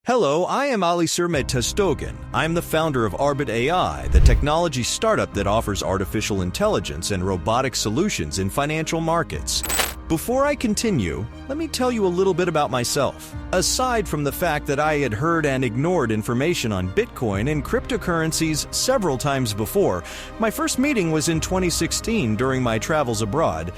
Hello, I am Ali Sermet Tasdogen. I am the founder of Arbitai, the technology startup that offers artificial intelligence and robotic solutions in financial markets. Before I continue, let me tell you a little bit about myself. Aside from the fact that I had heard and ignored information on Bitcoin and cryptocurrencies several times before, my first meeting was in 2016 during my travels abroad.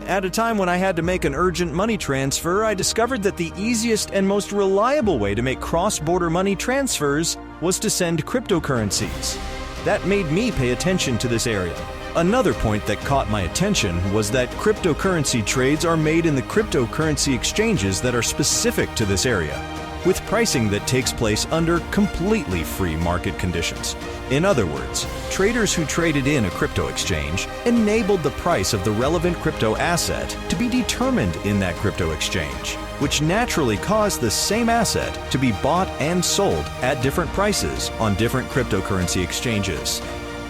At a time when I had to make an urgent money transfer, I discovered that the easiest and most reliable way to make cross-border money transfers was to send cryptocurrencies. That made me pay attention to this area. Another point that caught my attention was that cryptocurrency trades are made in the cryptocurrency exchanges that are specific to this area, with pricing that takes place under completely free market conditions. In other words, traders who traded in a crypto exchange enabled the price of the relevant crypto asset to be determined in that crypto exchange, which naturally caused the same asset to be bought and sold at different prices on different cryptocurrency exchanges.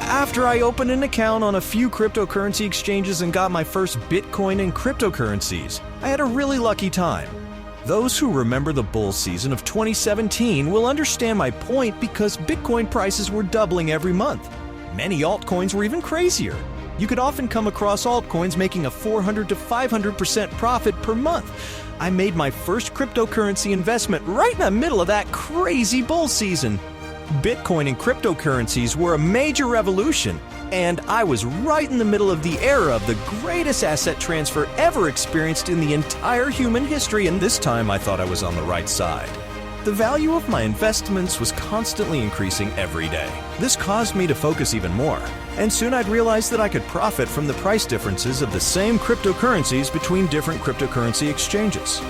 After I opened an account on a few cryptocurrency exchanges and got my first Bitcoin and cryptocurrencies, I had a really lucky time. Those who remember the bull season of 2017 will understand my point because Bitcoin prices were doubling every month. Many altcoins were even crazier. You could often come across altcoins making a 400 to 500% profit per month. I made my first cryptocurrency investment right in the middle of that crazy bull season. Bitcoin and cryptocurrencies were a major revolution, and I was right in the middle of the era of the greatest asset transfer ever experienced in the entire human history, and this time I thought I was on the right side. The value of my investments was constantly increasing every day. This caused me to focus even more, and soon I'd realized that I could profit from the price differences of the same cryptocurrencies between different cryptocurrency exchanges.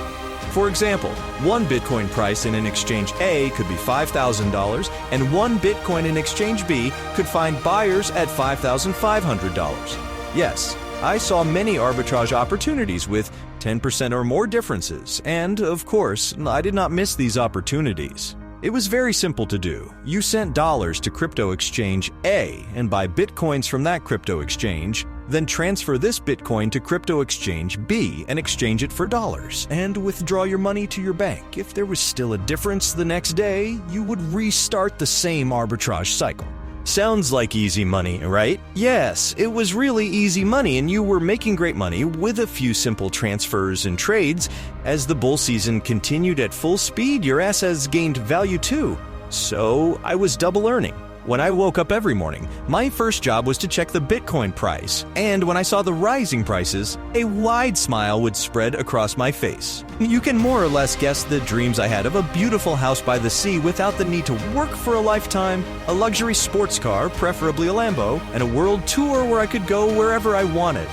For example, one Bitcoin price in an exchange A could be $5,000, and one Bitcoin in exchange B could find buyers at $5,500. Yes, I saw many arbitrage opportunities with 10% or more differences, and, of course, I did not miss these opportunities. It was very simple to do. You sent dollars to crypto exchange A and buy Bitcoins from that crypto exchange, then transfer this Bitcoin to crypto exchange B and exchange it for dollars, and withdraw your money to your bank. If there was still a difference the next day, you would restart the same arbitrage cycle. Sounds like easy money, right? Yes, it was really easy money, and you were making great money with a few simple transfers and trades. As the bull season continued at full speed, your assets gained value too. So I was double earning. When I woke up every morning, my first job was to check the Bitcoin price, and when I saw the rising prices, a wide smile would spread across my face. You can more or less guess the dreams I had of a beautiful house by the sea without the need to work for a lifetime, a luxury sports car, preferably a Lambo, and a world tour where I could go wherever I wanted.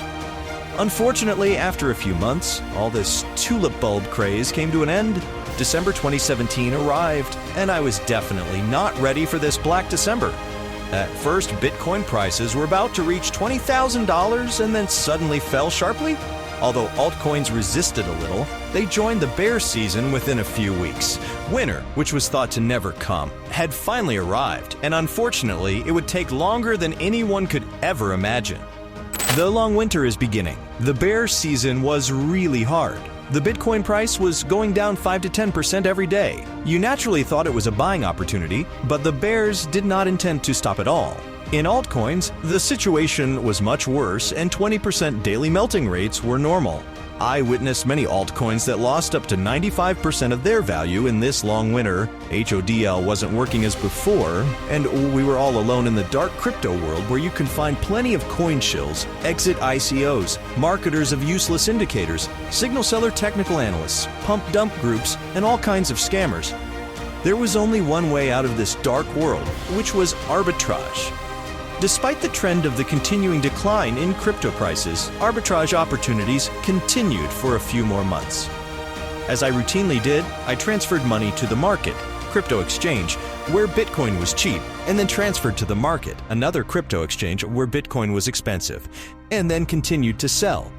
Unfortunately, after a few months, all this tulip bulb craze came to an end. December 2017 arrived, and I was definitely not ready for this Black December. At first, Bitcoin prices were about to reach $20,000 and then suddenly fell sharply. Although altcoins resisted a little, they joined the bear season within a few weeks. Winter, which was thought to never come, had finally arrived, and unfortunately, it would take longer than anyone could ever imagine. The long winter is beginning. The bear season was really hard. The Bitcoin price was going down 5 to 10% every day. You naturally thought it was a buying opportunity, but the bears did not intend to stop at all. In altcoins, the situation was much worse, and 20% daily melting rates were normal. I witnessed many altcoins that lost up to 95% of their value in this long winter. HODL wasn't working as before, and we were all alone in the dark crypto world where you can find plenty of coin shills, exit ICOs, marketers of useless indicators, signal seller technical analysts, pump dump groups, and all kinds of scammers. There was only one way out of this dark world, which was arbitrage. Despite the trend of the continuing decline in crypto prices, arbitrage opportunities continued for a few more months. As I routinely did, I transferred money to the market, crypto exchange, where Bitcoin was cheap, and then transferred to the market, another crypto exchange where Bitcoin was expensive, and then continued to sell.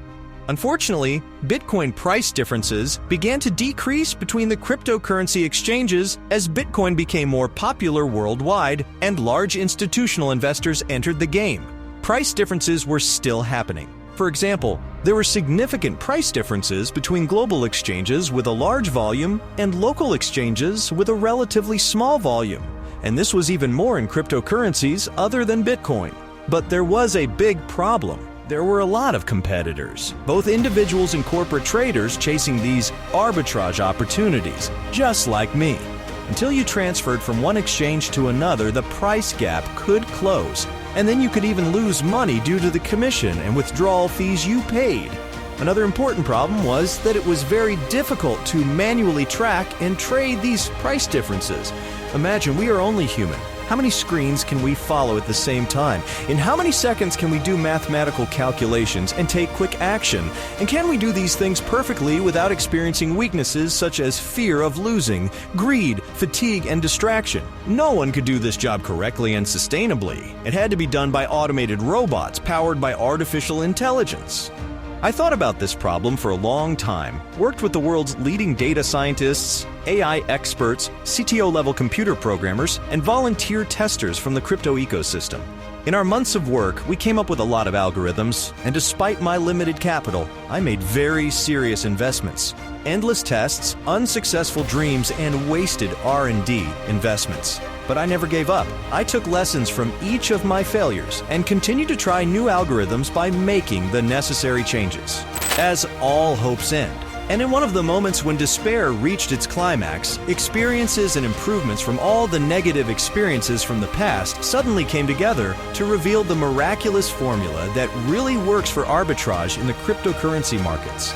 Unfortunately, Bitcoin price differences began to decrease between the cryptocurrency exchanges as Bitcoin became more popular worldwide and large institutional investors entered the game. Price differences were still happening. For example, There were significant price differences between global exchanges with a large volume and local exchanges with a relatively small volume. And this was even more in cryptocurrencies other than Bitcoin. But there was a big problem. There were a lot of competitors, both individuals and corporate traders chasing these arbitrage opportunities, just like me. Until you transferred from one exchange to another, the price gap could close, and then you could even lose money due to the commission and withdrawal fees you paid. Another important problem was that it was very difficult to manually track and trade these price differences. Imagine, we are only human. How many screens can we follow at the same time? In how many seconds can we do mathematical calculations and take quick action? And can we do these things perfectly without experiencing weaknesses such as fear of losing, greed, fatigue, and distraction? No one could do this job correctly and sustainably. It had to be done by automated robots powered by artificial intelligence. I thought about this problem for a long time, worked with the world's leading data scientists, AI experts, CTO-level computer programmers, and volunteer testers from the crypto ecosystem. In our months of work, we came up with a lot of algorithms, and despite my limited capital, I made very serious investments. Endless tests, unsuccessful dreams, and wasted R&D investments. But I never gave up. I took lessons from each of my failures and continued to try new algorithms by making the necessary changes. As all hopes end, and in one of the moments when despair reached its climax, experiences and improvements from all the negative experiences from the past suddenly came together to reveal the miraculous formula that really works for arbitrage in the cryptocurrency markets.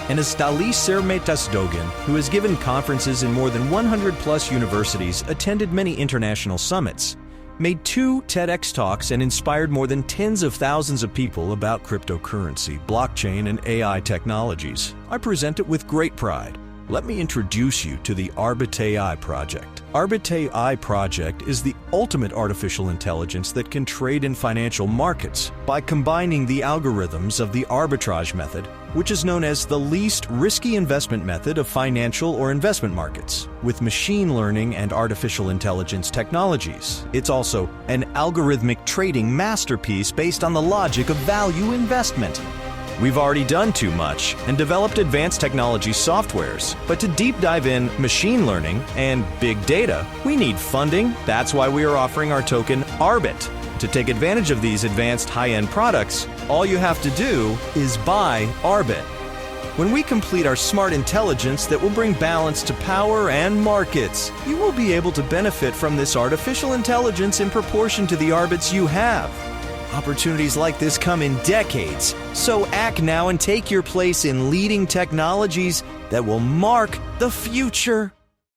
And as Ali Sermet Tasdogen, who has given conferences in more than 100 plus universities, attended many international summits, made 2 TEDx talks and inspired more than tens of thousands of people about cryptocurrency, blockchain, and AI technologies, I present it with great pride. Let me introduce you to the Arbitai project. Arbitai project is the ultimate artificial intelligence that can trade in financial markets by combining the algorithms of the arbitrage method, which is known as the least risky investment method of financial or investment markets, with machine learning and artificial intelligence technologies. It's also an algorithmic trading masterpiece based on the logic of value investment. We've already done too much and developed advanced technology softwares, but to deep dive in machine learning and big data, we need funding. That's why we are offering our token Arbit. To take advantage of these advanced high-end products, all you have to do is buy Arbit. When we complete our smart intelligence that will bring balance to power and markets, you will be able to benefit from this artificial intelligence in proportion to the Arbits you have. Opportunities like this come in decades, so act now and take your place in leading technologies that will mark the future.